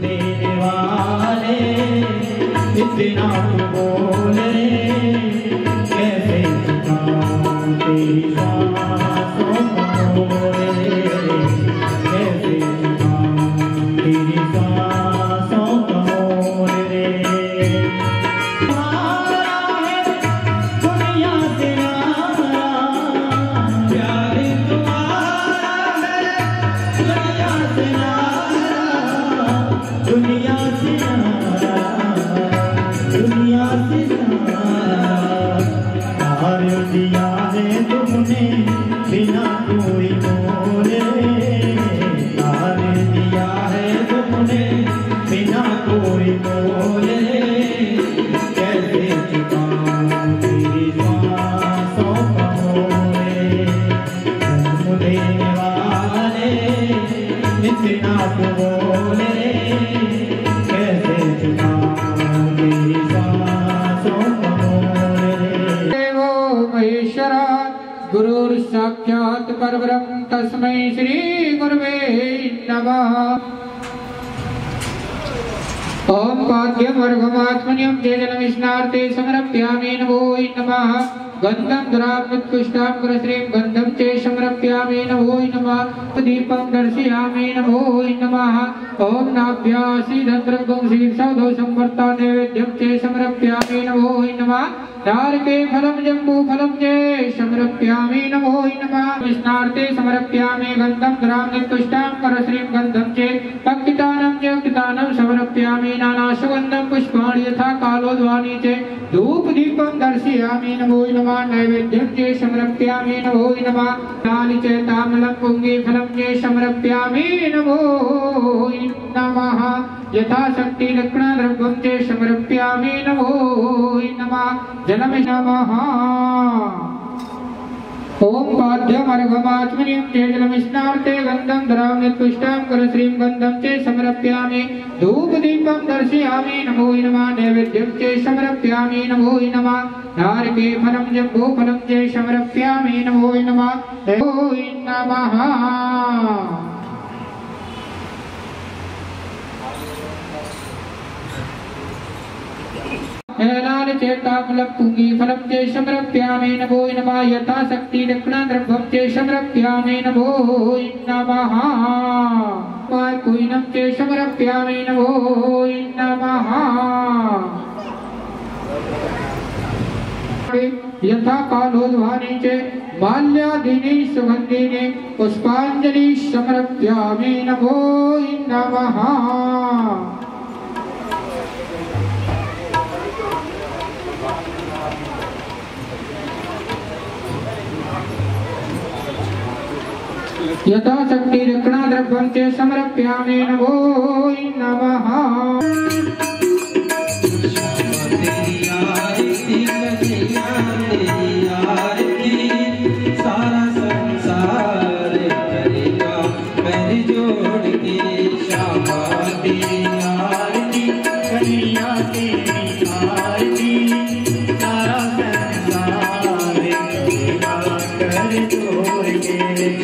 देने वाले इतना तू बोले कैसे चुकाऊं तेरी सांसों का मोले कैसे चुकाऊं तेरी सांसों का मोले दुनिया से न्यारा प्यार तुम्हारा है दुनिया से न्यारा दुनिया से न्यारा दुनिया से प्यार दिया है तुमने बिना कोई बोले प्यार दिया है तुमने बिना कोई बोले कैसे चुकाऊं तेरी सांसों का मोले जन्म देने वाले इतना तो बोले कैसे चुकाऊं तेरी सांसों का मोले देवो महेश्वरा गुरुर् साक्षात् परब्रह्म तस्मै श्री गुरवे नमः। ओम पाद्यम वर्गमात्मन्यं जलमिष्णार्थे समर्पयामि नमो नमः। गन्धं द्रावणोत्कृष्टां करश्रीं गन्धं च समर्पयामि नमो नमः। दीपं दर्शयामि नमो नमः। ओम नाभ्यासीदन्त्रगं शीर्षोधो संवर्ता नैवेद्यं च समर्पयामि नमो नमः। नारके फलं जम्बू फलं च समर्पयामि नमो नमः। विष्णार्थे समर्पयामि गन्धं द्रावणोत्कृष्टां करश्रीं गन्धं च पक्कितानं च कितानं समर्पयामि नानासुगन्धं पुष्पाणि यथा कालोद्वानि च धूपदीपं दर्शयामि नमो नमः। नैवेद्यं च समर्पयामि नमो नमः। तानि च ताम्बूलं पुङ्गीफलं च समर्पयामि नमो नमः। यथाशक्ति दक्षिणाद्रव्यं च समर्पयामि नमो नमः। जलम नमः। ओम पाद्यमर्घमात्मनिं च जलमिष्णार्थे गन्धं द्रावणोत्कृष्टां करश्रीं गन्धं च समर्पयामि धूपदीपं दर्शयामि नमो नमः। नैवेद्यं च समर्पयामि नमो नमः। नारके फलं जम्बूफलं च समर्पयामि नमो नमः। नमो नमः। हेलाल चेताफलं पुङ्गीफलं च समर्पयामि नमो नमः। यथाशक्ति दक्षिणाद्रव्यं च समर्पयामि नमो नमः। कुइनं च समर्पयामि नमो नमः। यथा कालोद्वानि च माल्यादीनि सुगन्धीनि पुष्पाञ्जलि समर्पयामि नमो नमः। यथाशक्ति दक्षिणाद्रव्यं च समर्पयामि नमो नमः। सारा संसार करेगा पैर जोड़ के श्यामा तेरी आरती कन्हैया तेरी आरती सारा संसार करेगा पैर जोड़ के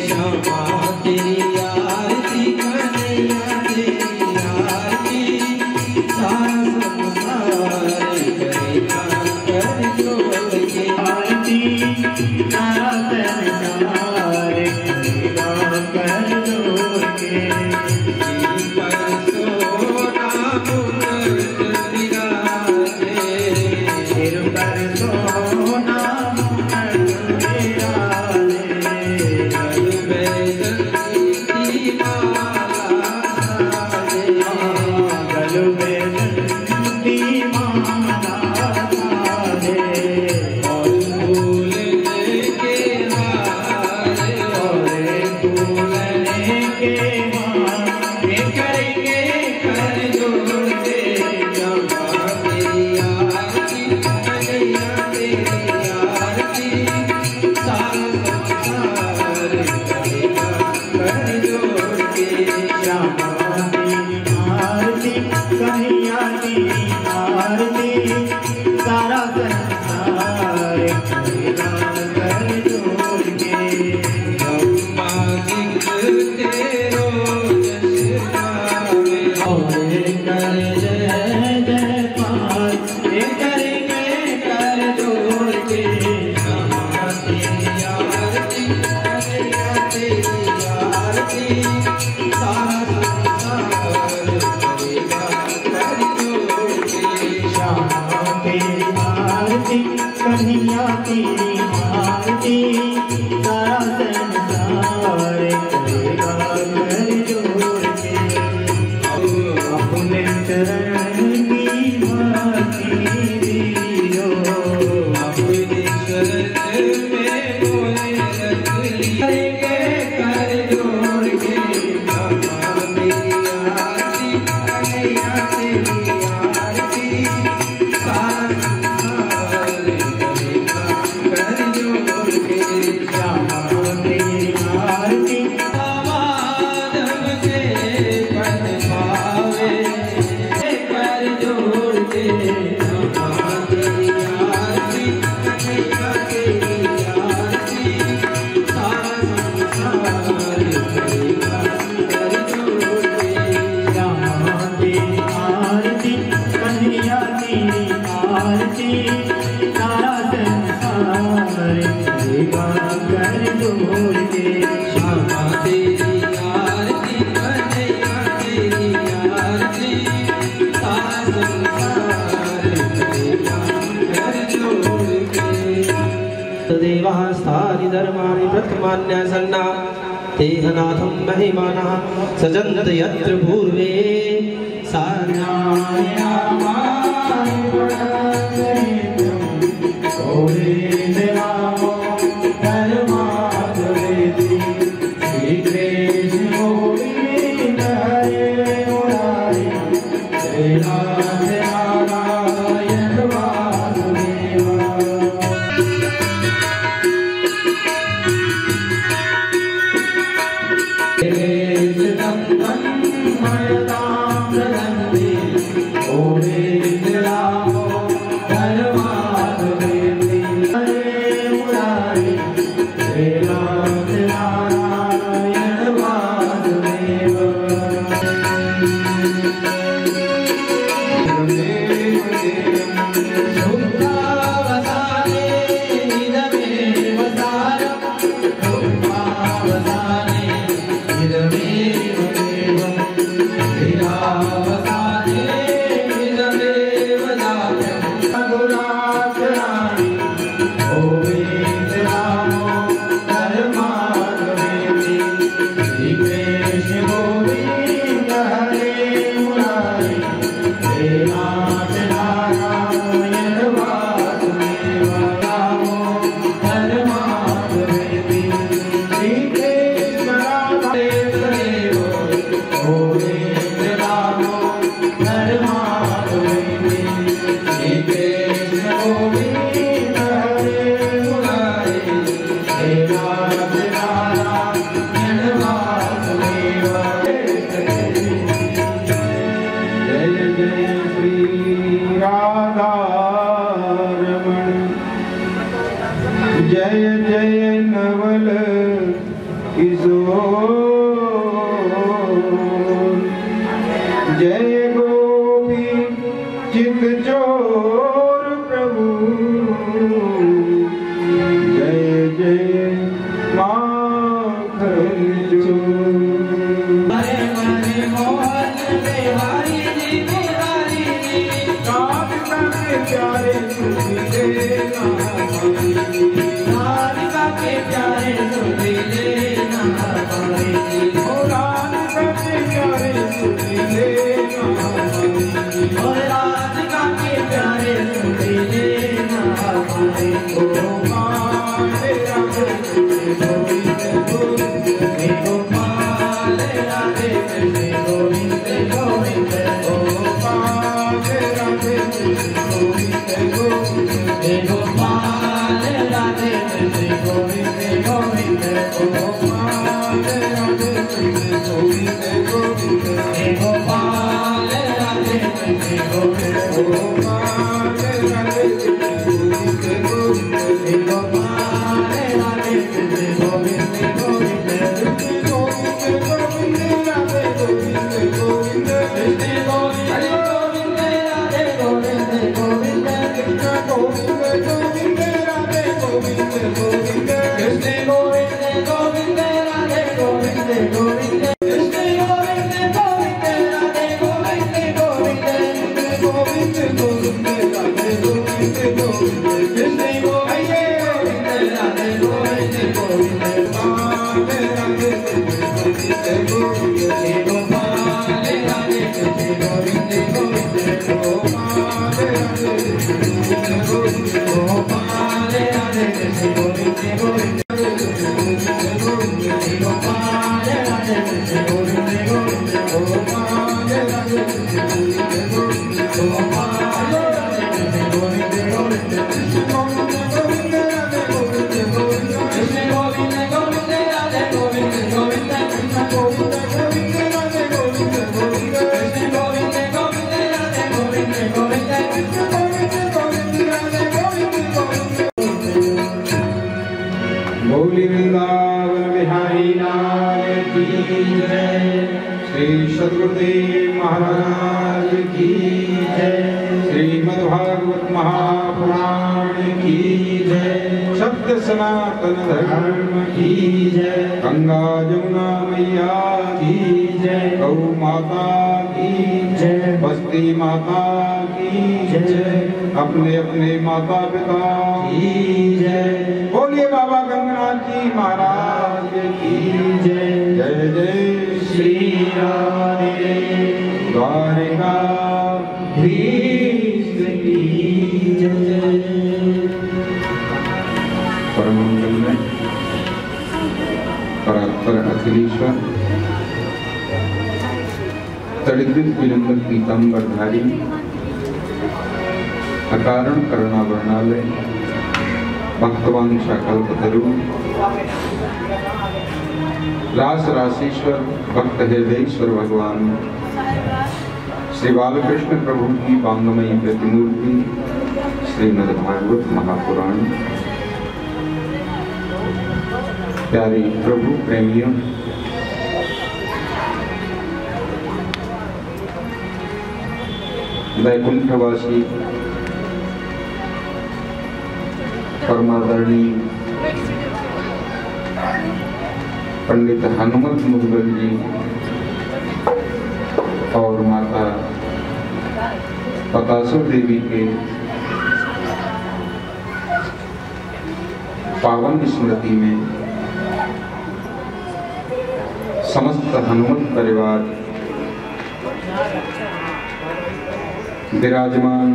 श्यामा तेरी आरती कन्हैया तेरी आरती धर्मान्य सन्ना तेहनाथं महिमानः सजन्त यत्र पूर्वे सनातन धर्म की जय, गंगा जमुना मैया की जय, गौ माता की जय, सरस्वती माता की जय। अपने अपने माता पिता की जय। बोलिए बाबा गंगनाथ जी महाराज की जय। जय जय श्री राधे द्वारिका धीश की जय। परम मंगल में परात्पर अखिलेश्वर तड़िद्वित विलंबन पीताम्बरधारी अकारण करुणा वर्णालय भक्तवान शाकल्पतरु रास राशेश्वर भक्त हृदयेश्वर भगवान श्री बालकृष्ण प्रभु की वांगमयी प्रतिमूर्ति श्रीमद् भागवत महापुराण। प्यारे प्रभु प्रेमियों, वैकुंठवासी परमादरणीय पंडित हनुमत मुदगल जी और माता पतासो देवी के पावन स्मृति में समस्त हनुमत परिवार विराजमान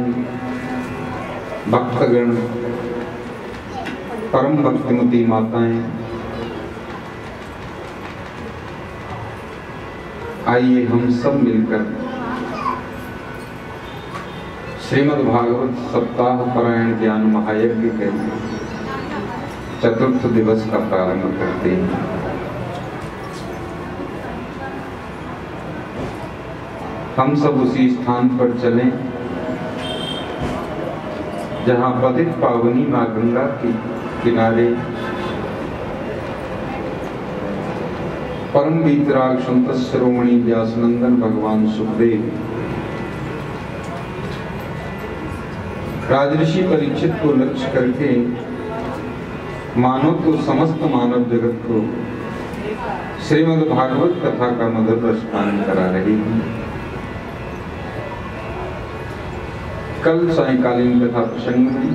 भक्तगण परम भक्तिमती माताएं, आइए हम सब मिलकर श्रीमद् भागवत सप्ताह पारायण ज्ञान महायज्ञ के चतुर्थ दिवस का प्रारंभ करते हैं। हम सब उसी स्थान पर चलें जहां पतित पावनी मां गंगा के किनारे परम वीतराग संत शिरोमणि व्यासनंदन भगवान सुखदेव राजऋषि परीक्षित को लक्ष्य करके मानव तो समस्त मानव जगत को श्रीमद् भागवत कथा का मधुर रसपान करा रही है। कल सायंकालीन कथा प्रसंग में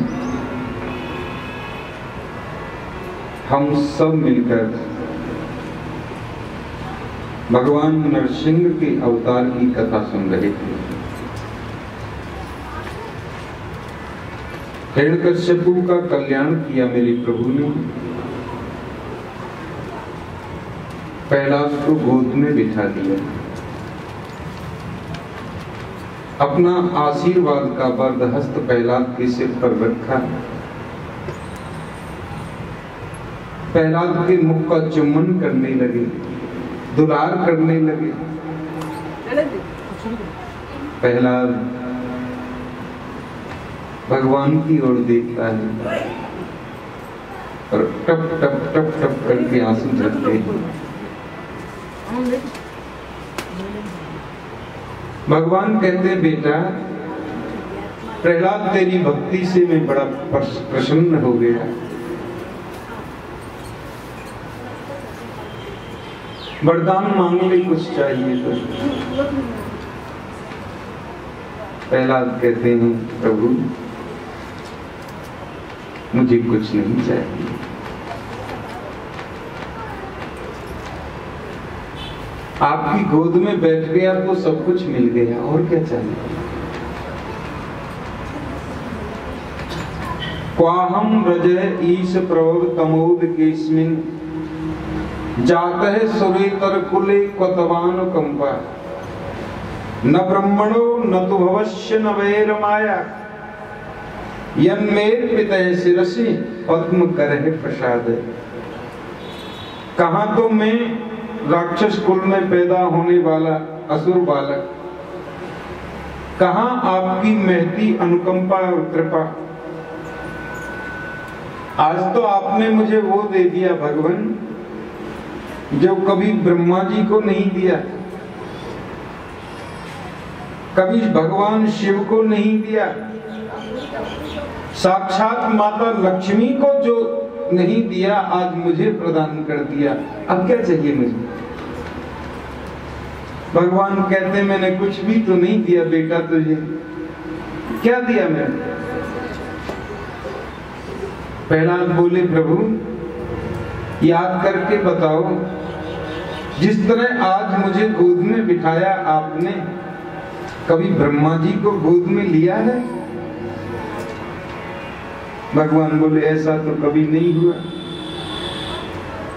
हम सब मिलकर भगवान नरसिंह के अवतार की कथा सुन रहे थे। हिरण्यकश्यपु का कल्याण किया मेरे प्रभु ने। प्रहलाद को गोद में बिठा दिया, अपना आशीर्वाद का वरदहस्त प्रहलाद के सिर पर रखा। प्रहलाद के मुख का चुम्बन करने लगे, दुलार करने लगे। प्रहलाद भगवान की ओर देखता है और टप टप टप टप करके आंसू झरते हैं। भगवान कहते हैं, बेटा प्रहलाद तेरी भक्ति से मैं बड़ा प्रसन्न हो गया। वरदान मांग ले, कुछ चाहिए तो। प्रहलाद कहते हैं, प्रभु मुझे कुछ नहीं चाहिए। आपकी गोद में बैठ गया तो सब कुछ मिल गया, और क्या चाहिए। क्वाहम रजय ईश प्रभव तमोद केस्मिन् जातः सुरेतर कुले क्वतवान कंपा न ब्रह्मणो न तु भवस्य न वैर माया यन्मेर पितः शिरसि पद्म करह प्रसाद। कहां तो मैं राक्षस कुल में पैदा होने वाला असुर बालक, कहां आपकी महती अनुकंपा और कृपा। आज तो आपने मुझे वो दे दिया भगवान जो कभी ब्रह्मा जी को नहीं दिया, कभी भगवान शिव को नहीं दिया, साक्षात माता लक्ष्मी को जो नहीं दिया आज मुझे प्रदान कर दिया। अब क्या चाहिए मुझे। भगवान कहते मैंने कुछ भी तो नहीं दिया बेटा तुझे। क्या दिया मैंने? प्रहलाद बोले प्रभु याद करके बताओ, जिस तरह आज मुझे गोद में बिठाया आपने, कभी ब्रह्मा जी को गोद में लिया है? भगवान बोले ऐसा तो कभी नहीं हुआ।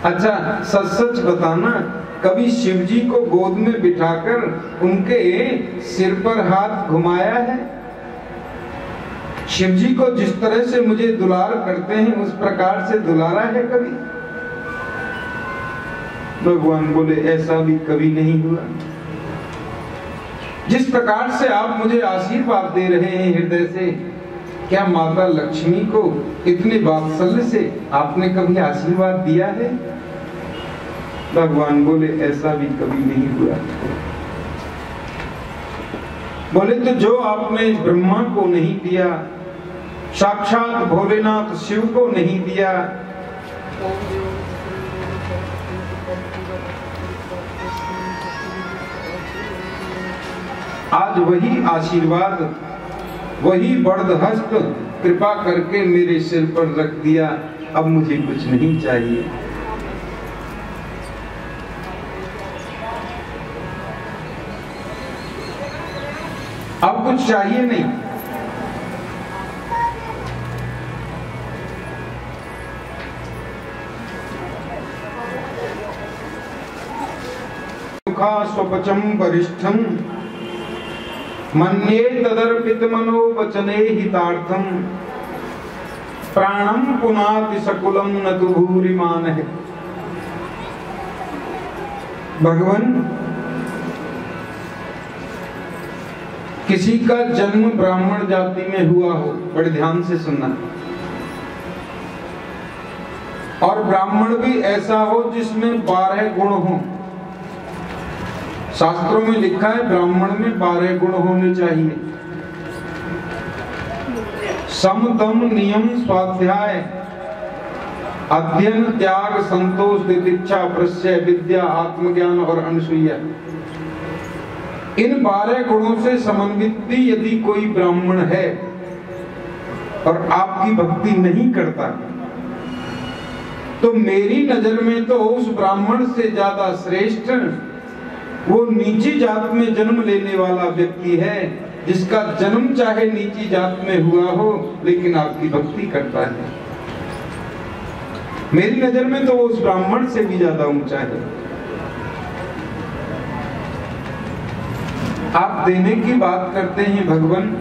अच्छा सच सच बताना, कभी शिव जी को गोद में बिठाकर उनके सिर पर हाथ घुमाया है? शिव जी को जिस तरह से मुझे दुलार करते हैं उस प्रकार से दुलारा है कभी? भगवान बोले ऐसा भी कभी नहीं हुआ। जिस प्रकार से आप मुझे आशीर्वाद दे रहे हैं हृदय से, क्या माता लक्ष्मी को इतने वात्सल्य से आपने कभी आशीर्वाद दिया है? भगवान बोले ऐसा भी कभी नहीं हुआ। बोले तो जो आपने ब्रह्मा को नहीं दिया, साक्षात भोलेनाथ शिव को नहीं दिया, आज वही आशीर्वाद, वही बड़हस्त कृपा करके मेरे सिर पर रख दिया। अब मुझे कुछ नहीं चाहिए। अब कुछ चाहिए नहीं। मुखा स्वपचम वरिष्ठम मन्ये तदर्पित मनो वचने हितार्थम प्राणम पुनाति सकुलम न तु भूरिमान है। भगवान, किसी का जन्म ब्राह्मण जाति में हुआ हो, बड़े ध्यान से सुनना, और ब्राह्मण भी ऐसा हो जिसमें 12 गुण हो। शास्त्रों में लिखा है ब्राह्मण में 12 गुण होने चाहिए। सम दम नियम स्वाध्याय अध्ययन त्याग संतोष तितिक्षा प्रत्यय विद्या आत्मज्ञान और अनसूया। इन 12 गुणों से समन्वित यदि कोई ब्राह्मण है और आपकी भक्ति नहीं करता, तो मेरी नजर में तो उस ब्राह्मण से ज्यादा श्रेष्ठ वो नीची जात में जन्म लेने वाला व्यक्ति है, जिसका जन्म चाहे नीची जात में हुआ हो लेकिन आपकी भक्ति करता है। मेरी नजर में तो उस ब्राह्मण से भी ज्यादा ऊंचा है। आप देने की बात करते हैं भगवान,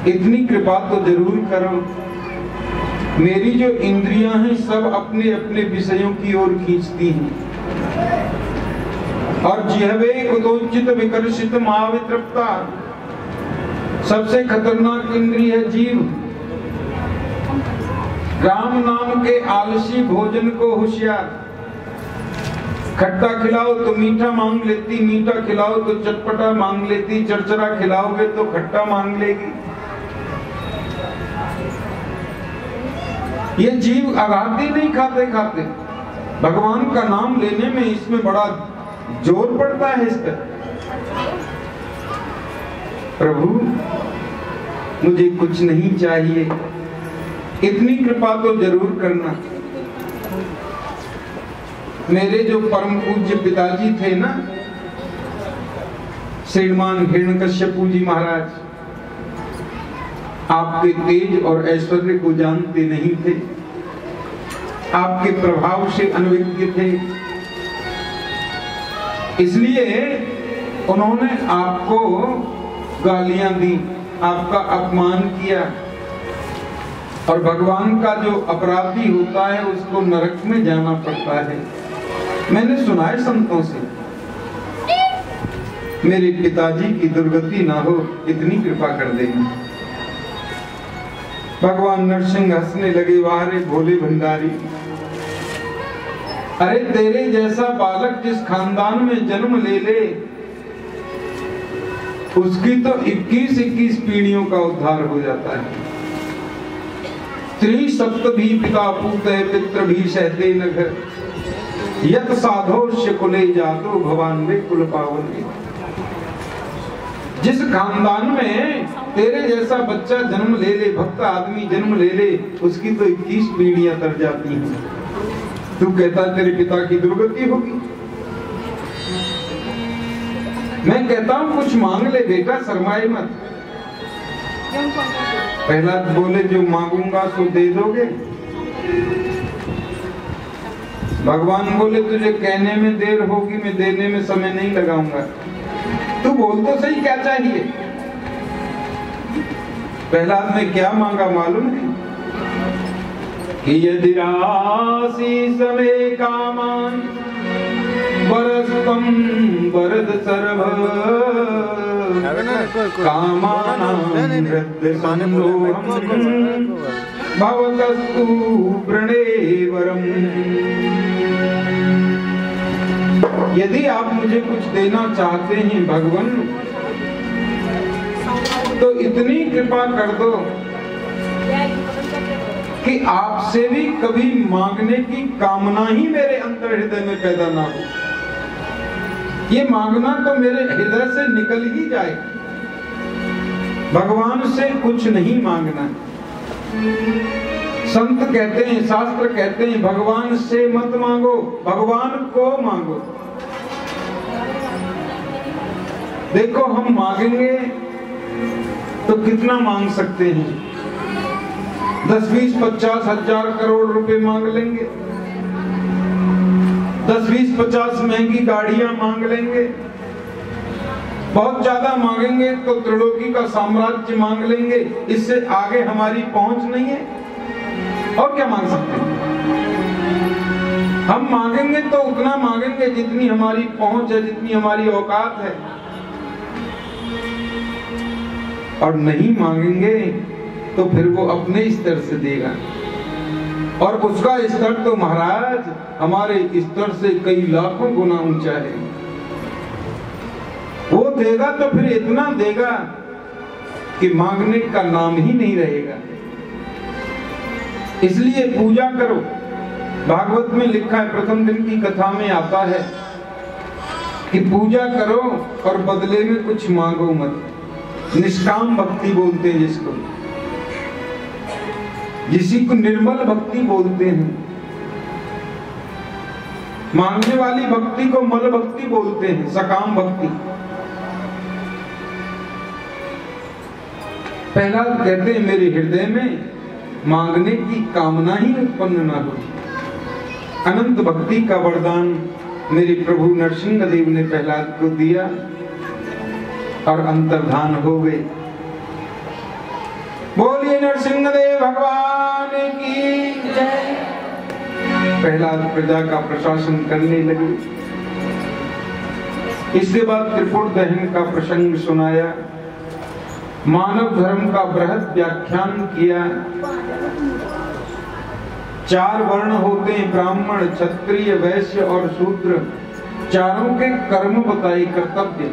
इतनी कृपा तो जरूर करो। मेरी जो इंद्रियां हैं सब अपने अपने विषयों की ओर खींचती हैं, और जिह्वे कुतोचित विकर्षित महावितृप्ता, सबसे खतरनाक इंद्रिय है जीव। राम नाम के आलसी भोजन को होशियार। खट्टा खिलाओ तो मीठा मांग लेती, मीठा खिलाओ तो चटपटा मांग लेती, चरचरा खिलाओगे तो खट्टा मांग लेगी। ये जीव आघाती नहीं खाते खाते, भगवान का नाम लेने में इसमें बड़ा जोर पड़ता है इसका। प्रभु मुझे कुछ नहीं चाहिए, इतनी कृपा तो जरूर करना। मेरे जो परम पूज्य पिताजी थे ना, श्रीमान हिरण्यकश्यपु जी महाराज, आपके तेज और ऐश्वर्य को जानते नहीं थे, आपके प्रभाव से अनभिज्ञ थे, इसलिए उन्होंने आपको गालियां दी, आपका अपमान किया। और भगवान का जो अपराधी होता है उसको नरक में जाना पड़ता है। मैंने सुना है संतों से। मेरे पिताजी की दुर्गति ना हो, इतनी कृपा कर देना। भगवान नरसिंह हंसने लगे, वाह रे भोले भंडारी, अरे तेरे जैसा बालक जिस खानदान में जन्म ले ले, उसकी तो 21-21 पीढ़ियों का उद्धार हो जाता है। त्रिसप्त भी पिता पूत पितृ भी सहते न घर, यत साधोष्य कुले जातो भगवान वे कुल पावनी। जिस खानदान में तेरे जैसा बच्चा जन्म ले ले, भक्त आदमी जन्म ले ले, उसकी तो 21 पीढ़ियां तर जाती हैं। तू कहता तेरे पिता की दुर्गति होगी। मैं कहता हूं कुछ मांग ले बेटा, शर्माए मत। पहला बोले जो मांगूंगा तो दे दोगे। भगवान बोले तुझे कहने में देर होगी, मैं देने में समय नहीं लगाऊंगा। तू बोल तो सही क्या चाहिए। पहला में क्या मांगा मालूम है कि यदि राशि समय कामान वरस्तम वरद सर्व कामानां हृदय संलोहम् भवतस्तु प्रणेवरम्। यदि आप मुझे कुछ देना चाहते हैं भगवान, तो इतनी कृपा कर दो कि आपसे भी कभी मांगने की कामना ही मेरे अंतर हृदय में पैदा ना हो। ये मांगना तो मेरे हृदय से निकल ही जाए। भगवान से कुछ नहीं मांगना। संत कहते हैं, शास्त्र कहते हैं, भगवान से मत मांगो, भगवान को मांगो। देखो हम मांगेंगे तो कितना मांग सकते हैं? 10, 20, 50 हजार करोड़ रुपए मांग लेंगे, 10, 20, 50 महंगी गाड़ियां मांग लेंगे। बहुत ज्यादा मांगेंगे तो त्रिलोकी का साम्राज्य मांग लेंगे। इससे आगे हमारी पहुंच नहीं है। और क्या मांग सकते हैं? हम मांगेंगे तो उतना मांगेंगे जितनी हमारी पहुंच है, जितनी हमारी औकात है। और नहीं मांगेंगे तो फिर वो अपने स्तर से देगा, और उसका स्तर तो महाराज हमारे स्तर से कई लाखों गुना ऊंचा है। वो देगा तो फिर इतना देगा कि मांगने का नाम ही नहीं रहेगा। इसलिए पूजा करो। भागवत में लिखा है, प्रथम दिन की कथा में आता है कि पूजा करो और बदले में कुछ मांगो मत। निष्काम भक्ति बोलते हैं जिसको, जिसी को निर्मल भक्ति बोलते हैं। मांगने वाली भक्ति को मल भक्ति बोलते हैं, सकाम भक्ति। पहला कहते हैं मेरे हृदय में मांगने की कामना ही उत्पन्न ना हो। अनंत भक्ति का वरदान मेरे प्रभु नरसिंह देव ने प्रहलाद को दिया और अंतर्धान हो गए। बोलिए नरसिंह देव भगवान की जय। प्रहलाद प्रजा का प्रशासन करने लगे। इसके बाद त्रिपुर दहन का प्रसंग सुनाया, मानव धर्म का बृहद व्याख्यान किया। 4 वर्ण होते हैं, ब्राह्मण, क्षत्रिय, वैश्य और शूद्र। चारों के कर्म बताए, कर्तव्य।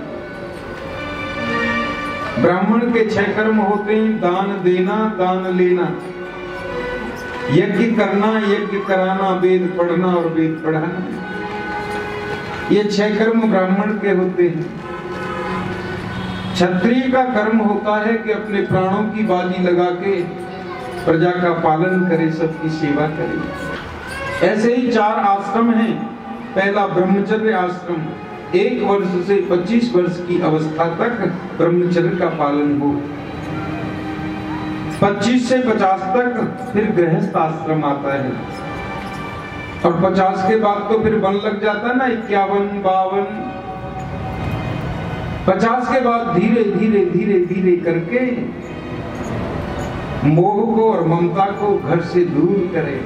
ब्राह्मण के 6 कर्म होते हैं, दान देना, दान लेना, यज्ञ करना, यज्ञ कराना, वेद पढ़ना और वेद पढ़ाना। ये 6 कर्म ब्राह्मण के होते हैं। क्षत्रिय का कर्म होता है कि अपने प्राणों की बाजी लगा के प्रजा का पालन करे, सबकी सेवा करे। ऐसे ही 4 आश्रम हैं। पहला ब्रह्मचर्य आश्रम, 1 वर्ष से 25 वर्ष की अवस्था तक ब्रह्मचर्य का पालन हो। 25 से 50 तक फिर गृहस्थ आश्रम आता है, और 50 के बाद तो फिर वन लग जाता है ना, 51, 52। 50 के बाद धीरे धीरे धीरे धीरे करके मोह को और ममता को घर से दूर करे।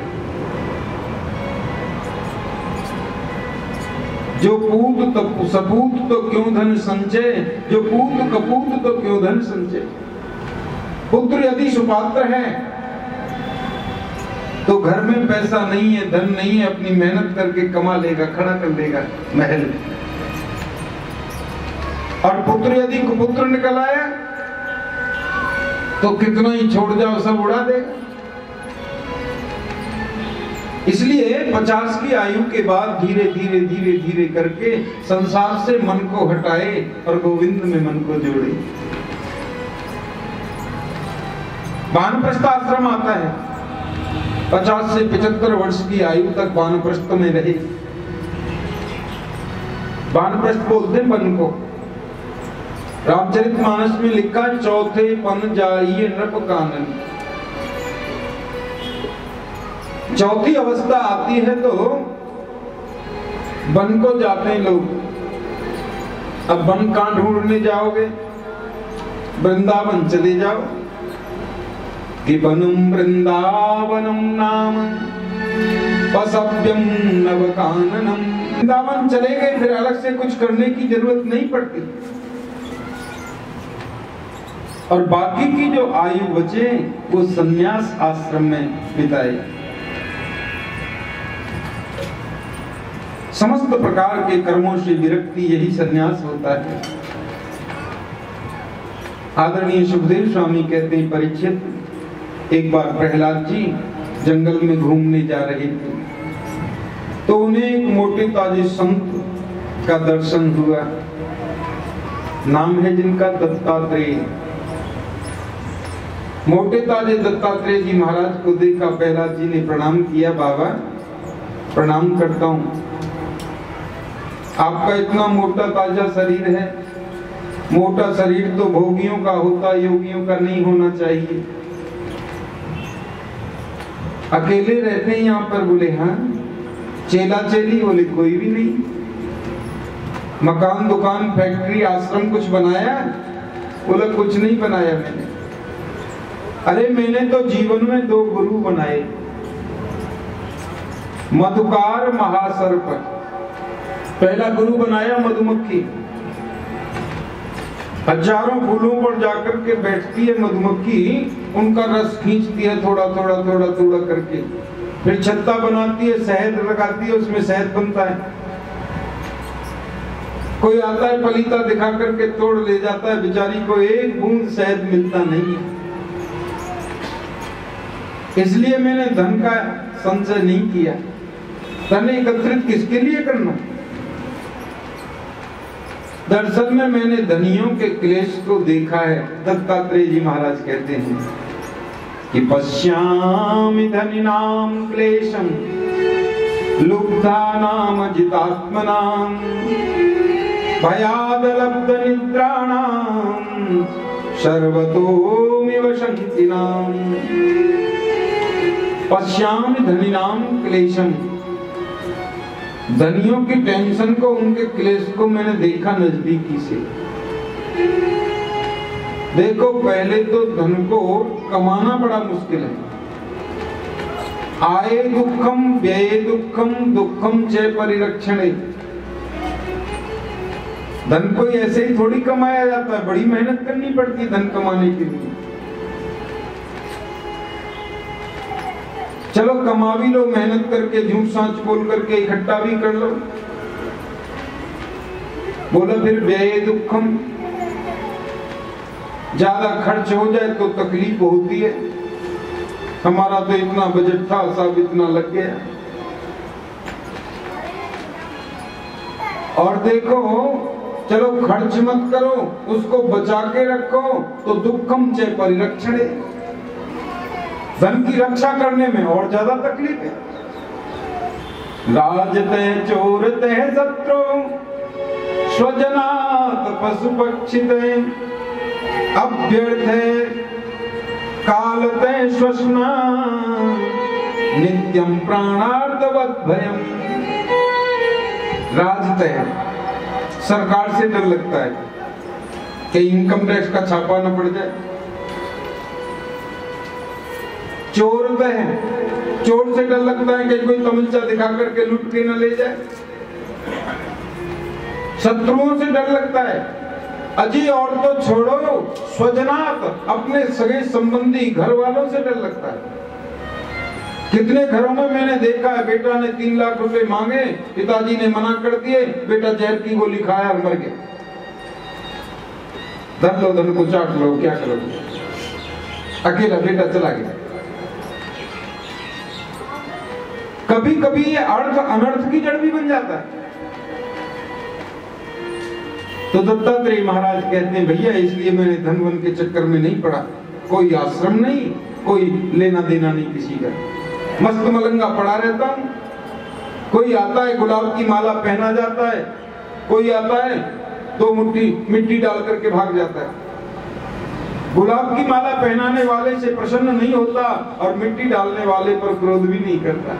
जो पूत तो सपूत तो क्यों धन संचय, जो पूत कपूत तो क्यों धन संचय। पुत्र यदि सुपात्र है तो घर में पैसा नहीं है, धन नहीं है, अपनी मेहनत करके कमा लेगा, खड़ा कर लेगा महल। और पुत्र यदि कुपुत्र निकल आया तो कितना ही छोड़ जाओ सब उड़ा देगा। इसलिए 50 की आयु के बाद धीरे धीरे धीरे धीरे करके संसार से मन को हटाए और गोविंद में मन को जोड़े। वानप्रस्थ आश्रम आता है, 50 से 75 वर्ष की आयु तक वानप्रस्थ में रहे। वानप्रस्थ बोलते हैं वन को। रामचरितमानस में लिखा, चौथे पन जाइए नृप कानन। चौथी अवस्था आती है तो वन को जाते हैं लोग। अब वन कहां ढूंढने जाओगे? वृंदावन चले जाओ कि वनम वृंदावनम नाम पसव्यम नवकाननम। वृंदावन चले गए, फिर अलग से कुछ करने की जरूरत नहीं पड़ती। और बाकी की जो आयु बचे वो संन्यास आश्रम में बिताए। समस्त प्रकार के कर्मों से विरक्ति, यही संन्यास होता है। आदरणीय सुखदेव स्वामी कहते हैं, परीक्षित, एक बार प्रहलाद जी जंगल में घूमने जा रहे थे तो उन्हें एक मोटे ताजे संत का दर्शन हुआ। नाम है जिनका दत्तात्रेय। मोटे ताजे दत्तात्रेय जी महाराज को देखा, प्रहलाद जी ने प्रणाम किया। बाबा प्रणाम करता हूं, आपका इतना मोटा ताजा शरीर है। मोटा शरीर तो भोगियों का होता, योगियों का नहीं होना चाहिए। अकेले रहते हैं यहाँ पर? बोले हाँ। चेला चेली? बोले कोई भी नहीं। मकान, दुकान, फैक्ट्री, आश्रम कुछ बनाया? बोला कुछ नहीं बनाया मैंने। अरे मैंने तो जीवन में 2 गुरु बनाए, मधुकार महासर्प। पहला गुरु बनाया मधुमक्खी। हजारों फूलों पर जाकर के बैठती है मधुमक्खी, उनका रस खींचती है थोड़ा थोड़ा थोड़ा थोड़ा करके, फिर छत्ता बनाती है, शहद लगाती है, उसमें शहद बनता है। कोई आता है पलीता दिखा करके तोड़ ले जाता है, बेचारी को एक बूंद शहद मिलता नहीं है। इसलिए मैंने धन का संचय नहीं किया। धन एकत्रित किसके लिए करना? दरअसल में मैंने धनियों के क्लेश को देखा है। दत्तात्रेय जी महाराज कहते हैं कि पश्यामि धनिनाम क्लेशम लुब्धानाम जितात्मनाम भयादलब्ध निद्राणाम सर्वतोमिव शंकिनाम। पश्यामि धनिनाम क्लेशम, धनियों की टेंशन को, उनके क्लेश को मैंने देखा नजदीकी से। देखो, पहले तो धन को कमाना बड़ा मुश्किल है। आए दुखम व्यये दुखम दुखम च परिरक्षणे। धन को ऐसे ही थोड़ी कमाया जाता है, बड़ी मेहनत करनी पड़ती है धन कमाने के लिए। चलो कमा भी लो, मेहनत करके, झूठ साच बोल करके इकट्ठा भी कर लो। बोला फिर व्यय दुखम, ज्यादा खर्च हो जाए तो तकलीफ होती है। हमारा तो इतना बजट था, सब इतना लग गया। और देखो, चलो खर्च मत करो, उसको बचा के रखो, तो दुखम च परिरक्षण। धन की रक्षा करने में और ज्यादा तकलीफ है। राजते चोरते शत्रु स्वजनात पशु पक्षिते अभ्यर्थे कालते श्वसना नित्यम प्राणार्धवत भयम। राजते, सरकार से डर लगता है कि इनकम टैक्स का छापा न पड़ जाए। चोर है, चोर से डर लगता है कि कोई तमंचा दिखा करके लूट के न ले जाए। शत्रुओं से डर लगता है। अजी और तो छोड़ो, स्वजनात, अपने सगे संबंधी घर वालों से डर लगता है। कितने घरों में मैंने देखा है, बेटा ने 3 लाख रुपए मांगे, पिताजी ने मना कर दिए, बेटा जहर की गोली खाया और मर गया। धन लो, धन को चाट लो, क्या करोगे? अकेला बेटा चला गया। कभी कभी ये अर्थ अनर्थ की जड़ भी बन जाता है। तो दत्तात्रेय महाराज कहते हैं भैया इसलिए मैंने धन वन के चक्कर में नहीं पड़ा, कोई आश्रम नहीं, कोई लेना देना नहीं किसी का, मस्त मलंगा पड़ा रहता हूं। कोई आता है गुलाब की माला पहना जाता है, कोई आता है 2 मुट्ठी मिट्टी डाल करके भाग जाता है। गुलाब की माला पहनाने वाले से प्रसन्न नहीं होता और मिट्टी डालने वाले पर क्रोध भी नहीं करता।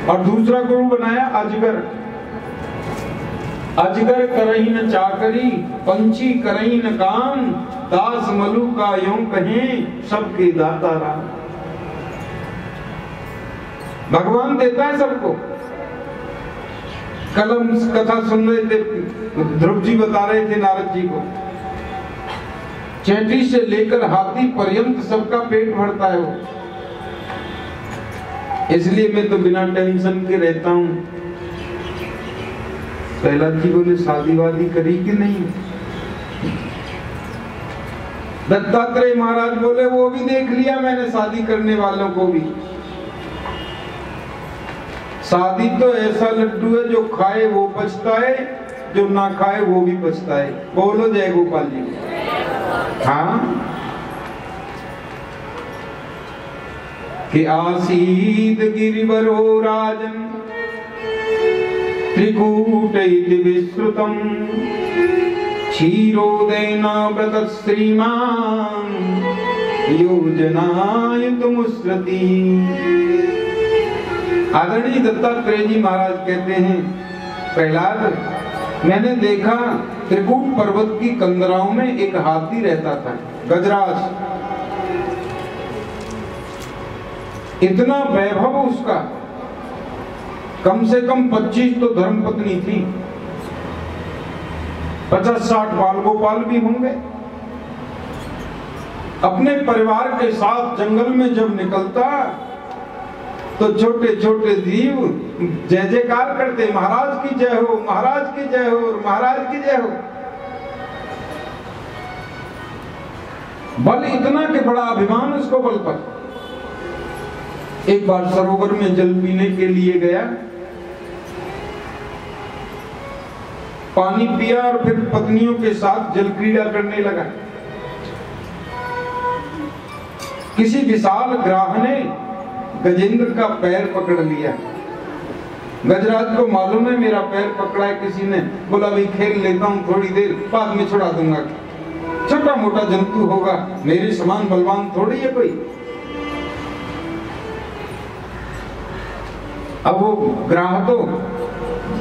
और दूसरा गुरु बनाया अजगर। अजगर करही न चाकरी, पंछी करही न काम, दास मलू का यूं कहें सबके दाता राम। भगवान देता है सबको। कलम कथा सुन रहे थे, ध्रुव जी बता रहे थे नारद जी को, चैटी से लेकर हाथी पर्यंत सबका पेट भरता है वो। इसलिए मैं तो बिना टेंशन के रहता हूं। प्रहलाद जी बोले शादी वादी करी कि नहीं? दत्तात्रेय महाराज बोले वो भी देख लिया मैंने, शादी करने वालों को भी। शादी तो ऐसा लड्डू है जो खाए वो पछता है, जो ना खाए वो भी पछता है। बोलो जय गोपाल जी। हाँ कि आसीद गिरिवरो राजन त्रिकूट इति विश्रुतम, क्षीरोदयनाव्रत श्रीमान योजनायुतमुस्रति। आदरणीय दत्तात्रेय जी महाराज कहते हैं प्रहलाद, मैंने देखा त्रिकूट पर्वत की कंदराओं में एक हाथी रहता था, गजराज। इतना वैभव उसका, कम से कम 25 तो धर्मपत्नी थी, 50-60 बाल गोपाल भी होंगे। अपने परिवार के साथ जंगल में जब निकलता तो छोटे छोटे जीव जय जयकार करते, महाराज की जय हो, महाराज की जय हो, महाराज की जय हो। बल इतना कि बड़ा अभिमान उसको बल पर। एक बार सरोवर में जल पीने के लिए गया, पानी पिया और फिर पत्नियों के साथ जल क्रीड़ा करने लगा। किसी विशाल ग्राह ने गजेंद्र का पैर पकड़ लिया। गजराज को मालूम है मेरा पैर पकड़ा है किसी ने, बोला भाई खेल लेता हूं थोड़ी देर, बाद में छुड़ा दूंगा। छोटा मोटा जंतु होगा, मेरे समान बलवान थोड़ी है कोई। अब वो ग्राह तो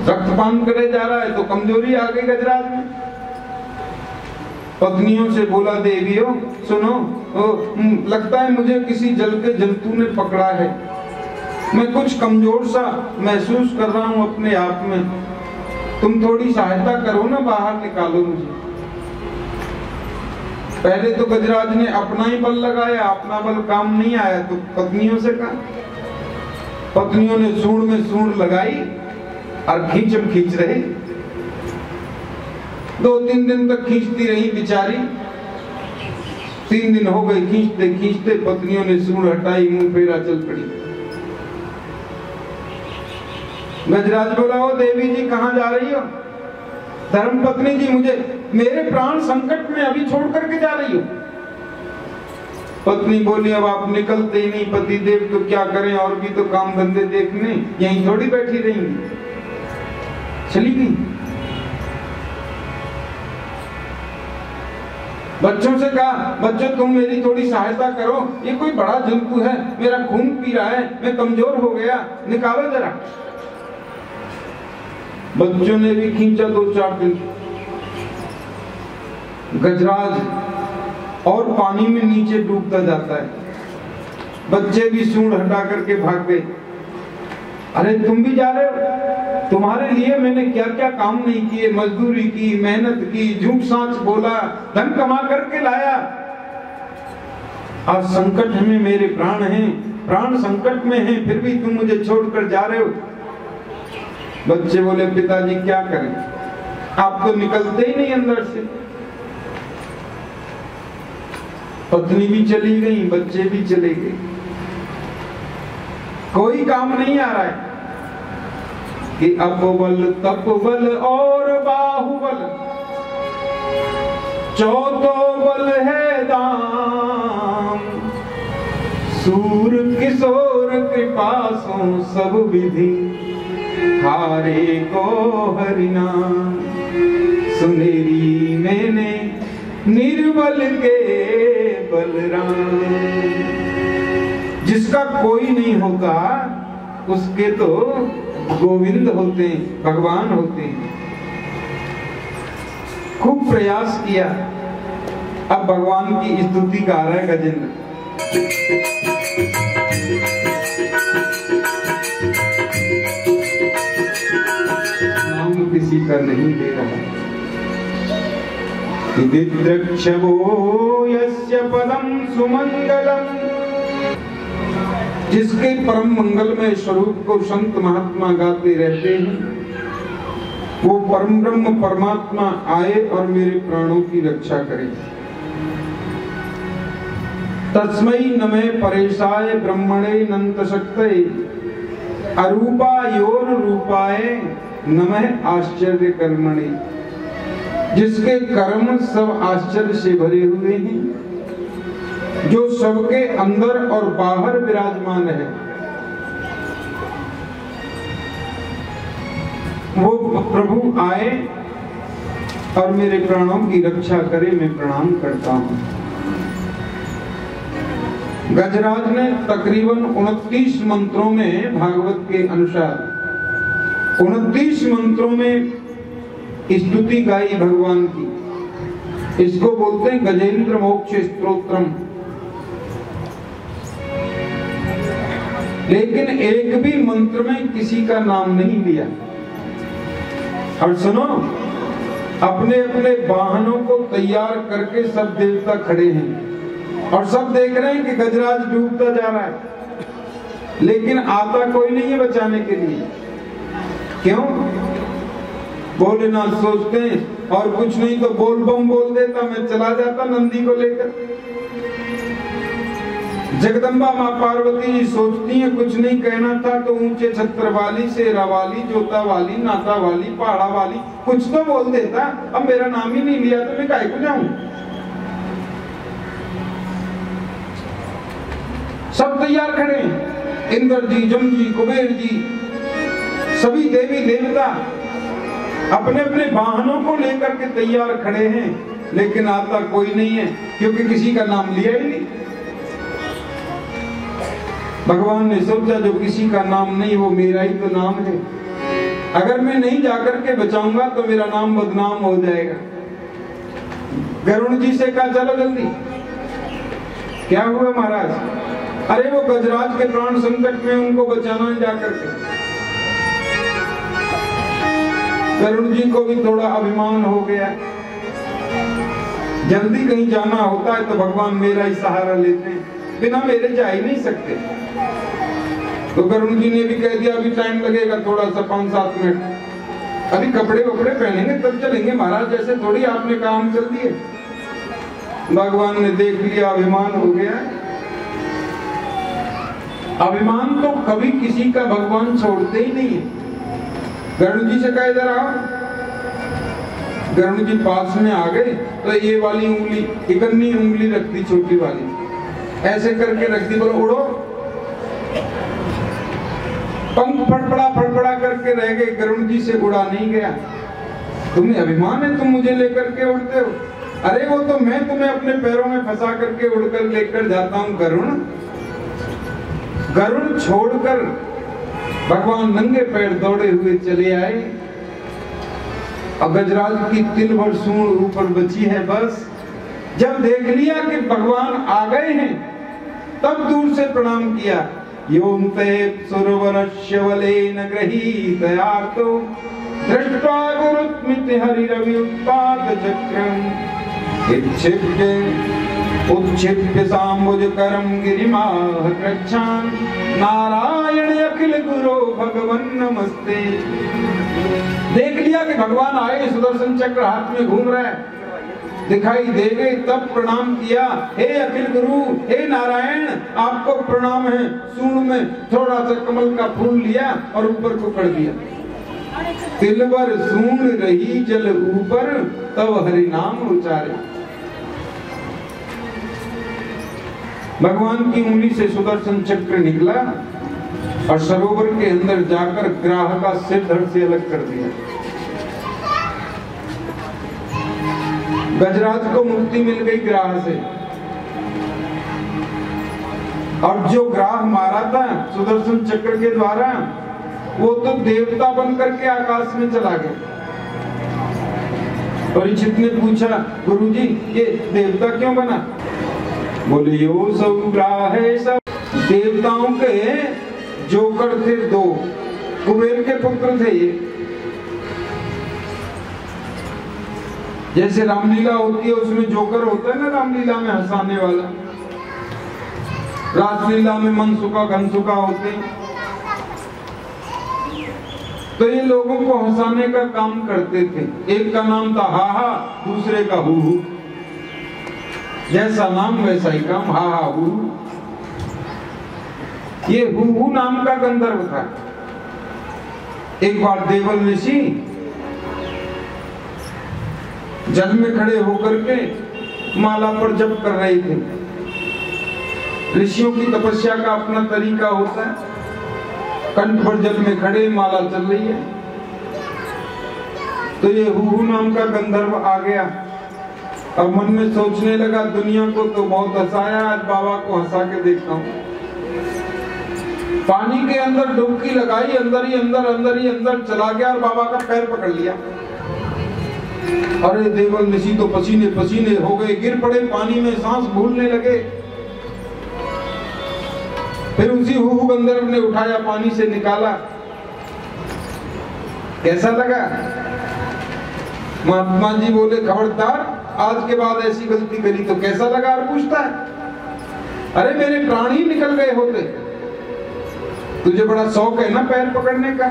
रक्तपान करे जा रहा है तो कमजोरी आ गई गजराज में। पत्नियों से बोला देवियों सुनो, लगता है मुझे किसी जल के जंतु ने पकड़ा है, मैं कुछ कमजोर सा महसूस कर रहा हूं अपने आप में, तुम थोड़ी सहायता करो ना, बाहर निकालो मुझे। पहले तो गजराज ने अपना ही बल लगाया, अपना बल काम नहीं आया तो पत्नियों से कहा। पत्नियों ने सूंड में सूंड लगाई और खींचम खींच रहे। 2-3 दिन तक खींचती रही बेचारी। 3 दिन हो गए खींचते खींचते, पत्नियों ने सूंड हटाई, मुंह फेरा, चल पड़ी। गजराज बोला ओ देवी जी कहां जा रही हो? धर्म पत्नी जी मुझे, मेरे प्राण संकट में, अभी छोड़ करके जा रही हो? पत्नी बोली अब आप निकलते ही नहीं पति देव, तो क्या करें, और भी तो काम धंधे देखने, यहीं थोड़ी बैठी रहेंगी। चली गई। बच्चों से कहा बच्चों तुम मेरी थोड़ी सहायता करो, ये कोई बड़ा जंतु है, मेरा खून पी रहा है, मैं कमजोर हो गया, निकालो जरा। बच्चों ने भी खींचा 2-4 दिन। गजराज और पानी में नीचे डूबता जाता है। बच्चे भी सूंड हटा करके भाग गए। अरे तुम भी जा रहे हो? तुम्हारे लिए मैंने क्या क्या काम नहीं किए, मजदूरी की, मेहनत की, झूठ सांच बोला, धन कमा करके लाया। आज संकट में मेरे प्राण हैं, प्राण संकट में हैं, फिर भी तुम मुझे छोड़कर जा रहे हो। बच्चे बोले पिताजी क्या करें, आप तो निकलते ही नहीं अंदर से। पत्नी भी चली गई, बच्चे भी चले गए, कोई काम नहीं आ रहा है कि अपबल तपबल और बाहुबल, चौथो बल है दाम, सूर किशोर कृपासों सब विधि, हारे को हरिनाम। सुनेरी मैंने निर्बल के बलराम। जिसका कोई नहीं होता उसके तो गोविंद होते हैं, भगवान होते हैं। खूब प्रयास किया, अब भगवान की स्तुति गा रहा है गजेंद्र। नाम किसी का नहीं दे रहा। दिद्रक्षवो यस्य पदम सुमंगलम, जिसके परम मंगलमय स्वरूप को संत महात्मा गाते रहते हैं, वो परम ब्रह्म परमात्मा आए और मेरे प्राणों की रक्षा करे। तस्मै नमः परेशाय ब्रह्मणे नंत शक्तये, अरूपायोर रूपाय नमः आश्चर्य कर्मणे। जिसके कर्म सब आश्चर्य से भरे हुए हैं, जो सबके अंदर और बाहर विराजमान है, वो प्रभु आए और मेरे प्राणों की रक्षा करे। मैं प्रणाम करता हूँ। गजराज ने तकरीबन 29 मंत्रों में, भागवत के अनुसार 29 मंत्रों में स्तुति गाई भगवान की। इसको बोलते हैं गजेंद्र मोक्ष स्तोत्रम। लेकिन एक भी मंत्र में किसी का नाम नहीं लिया। और सुनो, अपने अपने वाहनों को तैयार करके सब देवता खड़े हैं और सब देख रहे हैं कि गजराज डूबता जा रहा है, लेकिन आता कोई नहीं है बचाने के लिए। क्यों? भोलेनाथ सोचते हैं और कुछ नहीं तो बोल बम बोल देता, मैं चला जाता नंदी को लेकर। जगदम्बा माँ पार्वती जी सोचती हैं कुछ नहीं कहना था तो ऊंचे छत्र वाली, शेरा वाली, जोता वाली, नाता वाली, पहाड़ा वाली, कुछ तो बोल देता। अब मेरा नाम ही नहीं लिया तो मैं काहे को जाऊं। सब तैयार खड़े हैं, इंद्र जी, जम जी, कुबेर जी, सभी देवी देवता अपने अपने वाहनों को लेकर के तैयार खड़े हैं, लेकिन आता कोई नहीं है क्योंकि किसी का नाम लिया ही नहीं। भगवान ने सोचा जो किसी का नाम नहीं वो मेरा ही तो नाम है, अगर मैं नहीं जाकर के बचाऊंगा तो मेरा नाम बदनाम हो जाएगा। गरुण जी से कहा चलो जल्दी। क्या हुआ महाराज? अरे वो गजराज के प्राण संकट में, उनको बचाना है जाकर के। गरुण जी को भी थोड़ा अभिमान हो गया, जल्दी कहीं जाना होता है तो भगवान मेरा ही सहारा लेते हैं, बिना मेरे जा ही नहीं सकते। तो गरुण जी ने भी कह दिया अभी टाइम लगेगा थोड़ा सा, 5-7 मिनट, अभी कपड़े वपड़े पहनेंगे तब चलेंगे महाराज, जैसे थोड़ी आपने काम कर दिए। भगवान ने देख लिया, अभिमान हो गया। अभिमान तो कभी किसी का भगवान छोड़ते ही नहीं है। गरुण जी से कहा इधर आओ। गरुण जी पास में आ गए तो ये वाली उंगली, इकन्नी उंगली रख दी, छोटी वाली ऐसे करके रख दी, बोलो उड़ो। पंख फड़फड़ा करके रह गए, गरुण जी से उड़ा नहीं गया। तुम्हें अभिमान है, तुम मुझे लेकर के उड़ते हो। अरे वो तो मैं तुम्हें अपने पैरों में फंसा करके उड़कर लेकर जाता हूँ गरुण। गरुड़ छोड़कर भगवान नंगे पैर दौड़े हुए चले आए। अब गजराज की 3 भर सूंड ऊपर बची है बस। जब देख लिया कि भगवान आ गए हैं, तब दूर से प्रणाम किया। योन्ते सुरवरश्यवलेन गृहीतयार्तो दृष्ट्वा गुरुत्मिति हरिरव्युत्पात चक्रम् उच्छिप्य साम्बुजकरं गिरिमाह कृच्छान् नारायण अखिल गुरो भगवन् नमस्ते। देख लिया कि भगवान आए, सुदर्शन चक्र हाथ में घूम रहा है। दिखाई दे गए तब प्रणाम किया, हे अखिल गुरु, हे नारायण, आपको प्रणाम है। सूंड में थोड़ा सा कमल का फूल लिया और ऊपर को कर दिया। तिलवर सूंड रही जल ऊपर, तब हरि नाम उचारे। भगवान की उंगली से सुदर्शन चक्र निकला और सरोवर के अंदर जाकर ग्राह का सिर धड़ से अलग कर दिया। गजराज को मुक्ति मिल गई ग्राह से, और जो ग्राह मारा था सुदर्शन चक्र के द्वारा, वो तो देवता बनकर के आकाश में चला गया। परीक्षित ने पूछा, गुरुजी ये देवता क्यों बना? बोले यो सब ग्राह है, सब देवताओं के जोकर थे, दो कुबेर के पुत्र थे ये। जैसे रामलीला होती है उसमें जोकर होता है ना, रामलीला में हंसाने वाला। रासलीला में मनसुखा घनसुखा होते हैं। तो ये लोगों को हंसाने का काम करते थे। एक का नाम था हा हा, दूसरे का हु हु। जैसा नाम वैसा ही काम, हा हा हु। ये हु हु नाम का गंधर्व था। एक बार देवल ऋषि जल में खड़े होकर के माला पर जप कर रहे थे। ऋषियों की तपस्या का अपना तरीका होता है। कंठ पर जल में खड़े माला चल रही है, तो ये हु नाम का गंधर्व आ गया और मन में सोचने लगा, दुनिया को तो बहुत हंसाया, आज बाबा को हंसा के देखता हूँ। पानी के अंदर डुबकी लगाई, अंदर ही अंदर चला गया और बाबा का पैर पकड़ लिया। अरे देवल ऋषि तो पसीने पसीने हो गए, गिर पड़े पानी में, सांस भूलने लगे। फिर उसी हु गंधर्व ने उठाया, पानी से निकाला। कैसा लगा? महात्मा जी बोले, खबरदार, आज के बाद ऐसी गलती करी तो कैसा लगा? और पूछता है, अरे मेरे प्राण ही निकल गए होते। तुझे बड़ा शौक है ना पैर पकड़ने का,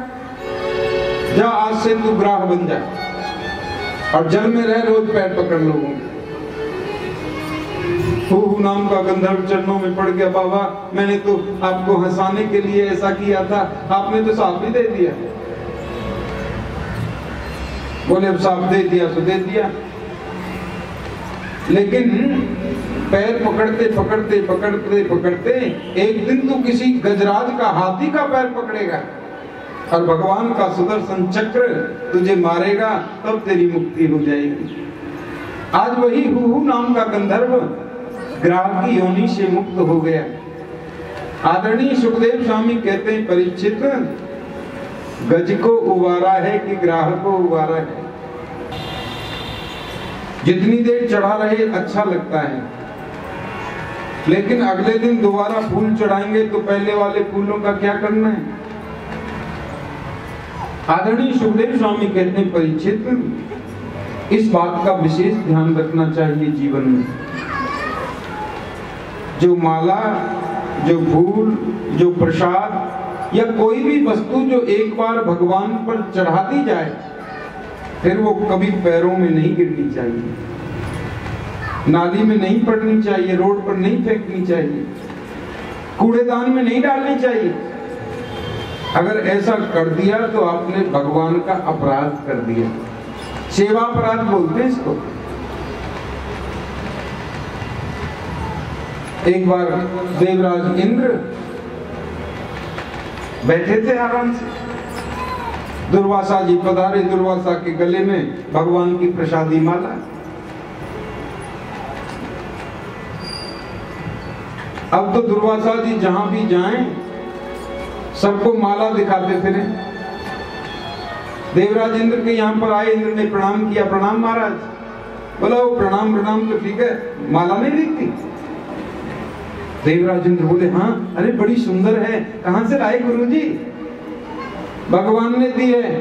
जा आज से तू ग्राह बन जा और जल में रह, रोज पैर पकड़ लोगों। हु नाम का गंधर्व चरणों में पड़ गया, बाबा मैंने तो आपको हंसाने के लिए ऐसा किया था, आपने तो साफ भी दे दिया। बोले अब साफ दे दिया तो दे दिया, लेकिन पैर पकड़ते पकड़ते पकड़ते पकड़ते एक दिन तो किसी गजराज का, हाथी का पैर पकड़ेगा और भगवान का सुदर्शन चक्र तुझे मारेगा, तब तेरी मुक्ति हो जाएगी। आज वही हु नाम का गंधर्व ग्राह की योनि से मुक्त हो गया। आदरणीय सुखदेव स्वामी कहते हैं, परीक्षित, गज को उबारा है कि ग्राह को उबारा है? जितनी देर चढ़ा रहे अच्छा लगता है, लेकिन अगले दिन दोबारा फूल चढ़ाएंगे तो पहले वाले फूलों का क्या करना है? आदरणीय सुखदेव स्वामी कहते हैं, परीक्षित, इस बात का विशेष ध्यान रखना चाहिए जीवन में। जो माला, जो फूल, जो प्रसाद या कोई भी वस्तु जो एक बार भगवान पर चढ़ा दी जाए, फिर वो कभी पैरों में नहीं गिरनी चाहिए, नाली में नहीं पड़नी चाहिए, रोड पर नहीं फेंकनी चाहिए, कूड़ेदान में नहीं डालनी चाहिए। अगर ऐसा कर दिया तो आपने भगवान का अपराध कर दिया। सेवा अपराध बोलते हैं इसको। एक बार देवराज इंद्र बैठे थे आराम से, दुर्वासा जी पधारे, दुर्वासा के गले में भगवान की प्रसादी माला। अब तो दुर्वासा जी जहां भी जाएं सबको माला दिखाते फिरे। देवराज इंद्र के यहाँ पर आए, इंद्र ने प्रणाम किया, प्रणाम महाराज। बोला वो प्रणाम प्रणाम तो ठीक है, माला नहीं दिखती? देवराज इंद्र बोले, हाँ, अरे बड़ी सुंदर है, कहां से लाए गुरुजी? भगवान ने दी है,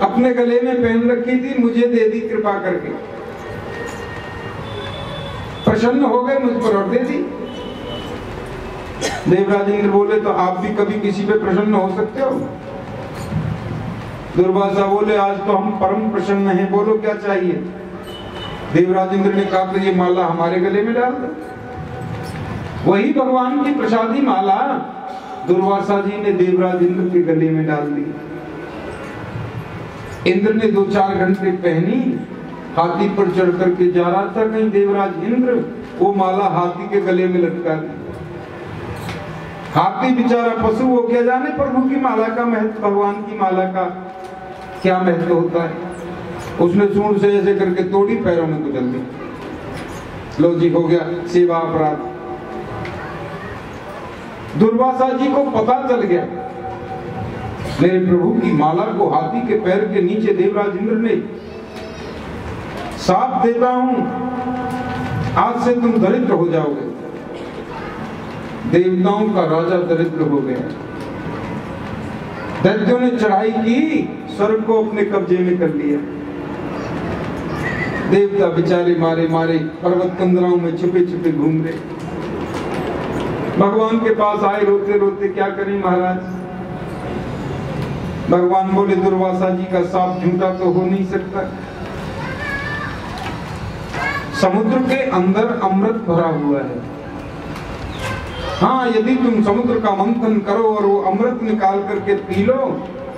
अपने गले में पहन रखी थी, मुझे दे दी कृपा करके। प्रसन्न हो गए मुझ पर और दे दी। देवराज इंद्र बोले, तो आप भी कभी किसी पे प्रसन्न हो सकते हो? दुर्वासा बोले, आज तो हम परम प्रसन्न हैं, बोलो क्या चाहिए? देवराज इंद्र ने कहा तो ये माला हमारे गले में डाल दो। वही भगवान की प्रसादी माला दुर्वासा जी ने देवराज इंद्र के गले में डाल दी। इंद्र ने 2-4 घंटे पहनी, हाथी पर चढ़ करके जा रहा था कहीं देवराज इंद्र, वो माला हाथी के गले में लटका दी। हाथी बेचारा पशु, वो क्या जाने प्रभु की माला का महत्व, भगवान की माला का क्या महत्व होता है। उसने सूंड से ऐसे करके तोड़ी, पैरों में कुचल दी। लो जी, हो गया सेवा अपराध। दुर्वासा जी को पता चल गया मेरे प्रभु की माला को हाथी के पैर के नीचे देवराज इंद्र ने, साफ देता हूं आज से तुम दरिद्र हो जाओगे। देवताओं का राजा दरिद्र हो गया। दैत्यों ने चढ़ाई की, स्वर्ग को अपने कब्जे में कर लिया। देवता बेचारे मारे मारे पर्वत कंदराओं में छुपे छुपे घूम रहे। भगवान के पास आए रोते रोते, क्या करें महाराज। भगवान बोले दुर्वासा जी का साप झूठा तो हो नहीं सकता। समुद्र के अंदर अमृत भरा हुआ है। हाँ, यदि तुम समुद्र का मंथन करो और वो अमृत निकाल करके पी लो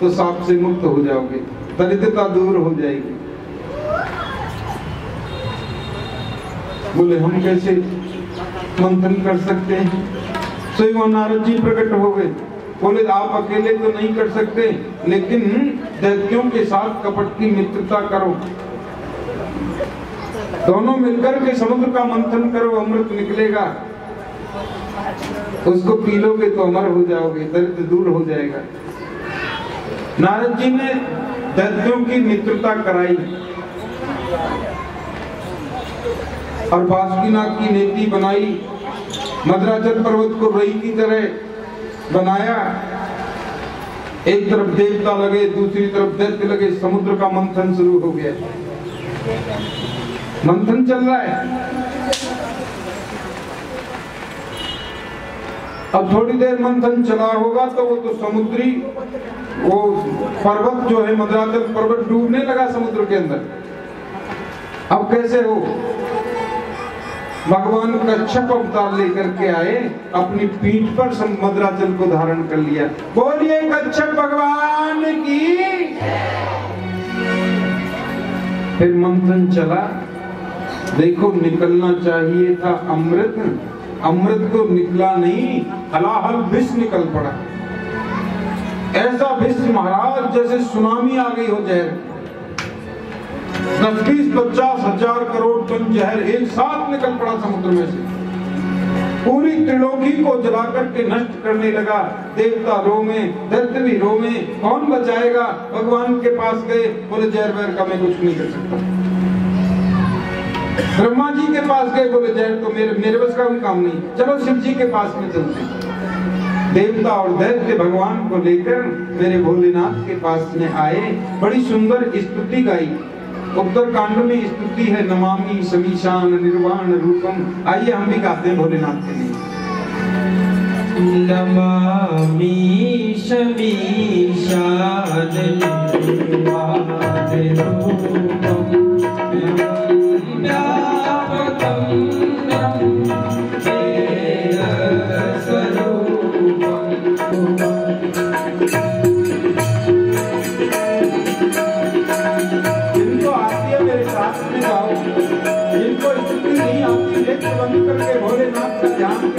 तो साप से मुक्त हो जाओगे, दरिद्रता दूर हो जाएगी। बोले हम कैसे मंथन कर सकते हैं। स्वयं नारद जी प्रकट हो गए। बोले आप अकेले तो नहीं कर सकते, लेकिन दैत्यों के साथ कपट की मित्रता करो, दोनों मिलकर के समुद्र का मंथन करो, अमृत निकलेगा, उसको पी लोगे तो अमर हो जाओगे, दरिद्र दूर हो जाएगा। नारद जी ने दैत्यों की मित्रता कराई और बासुकीनाथ की नेति बनाई। मद्राचल पर्वत को रई की तरह बनाया। एक तरफ देवता लगे, दूसरी तरफ दैत्य लगे, समुद्र का मंथन शुरू हो गया। मंथन चल रहा है। अब थोड़ी देर मंथन चला होगा तो वो तो समुद्री वो पर्वत जो है मद्राचल पर्वत डूबने लगा समुद्र के अंदर। अब कैसे हो। भगवान कच्छप अवतार लेकर के आए, अपनी पीठ पर मद्राचल को धारण कर लिया। बोलिए कच्छप भगवान की। फिर मंथन चला। देखो निकलना चाहिए था अमृत, अमृत को निकला नहीं, हलाहल विष निकल पड़ा। ऐसा विष महाराज जैसे सुनामी आ गई हो जहर। 10-20-50 हजार करोड़ टन जहर एक साथ निकल पड़ा समुद्र में से। पूरी त्रिलोकी को जला करके नष्ट करने लगा। देवता रोमे, दैत्य भी रोमे, कौन बचाएगा। भगवान के पास गए, बोले जहर वहर का मैं कुछ नहीं कर सकता। ब्रह्मा जी के पास गए, बोले जहर तो मेरे बस का भी काम नहीं, चलो शिव जी के पास में चलते। देवता और दैत्य भगवान को लेकर मेरे भोलेनाथ के पास में आए। बड़ी सुंदर स्तुति गाई। उत्तर कांड में स्तुति है, नमामि समीशान निर्वाण रूपम। आइए हम भी गाते हैं भोलेनाथ के लिए। नमामि समीशान निर्वाण रूपम व्यापकं वेद स्वरूपम। जिनको आती है मेरे साथ में गाओ, जिनको स्तुति नहीं आती नेत्र बंद करके भोलेनाथ का ध्यान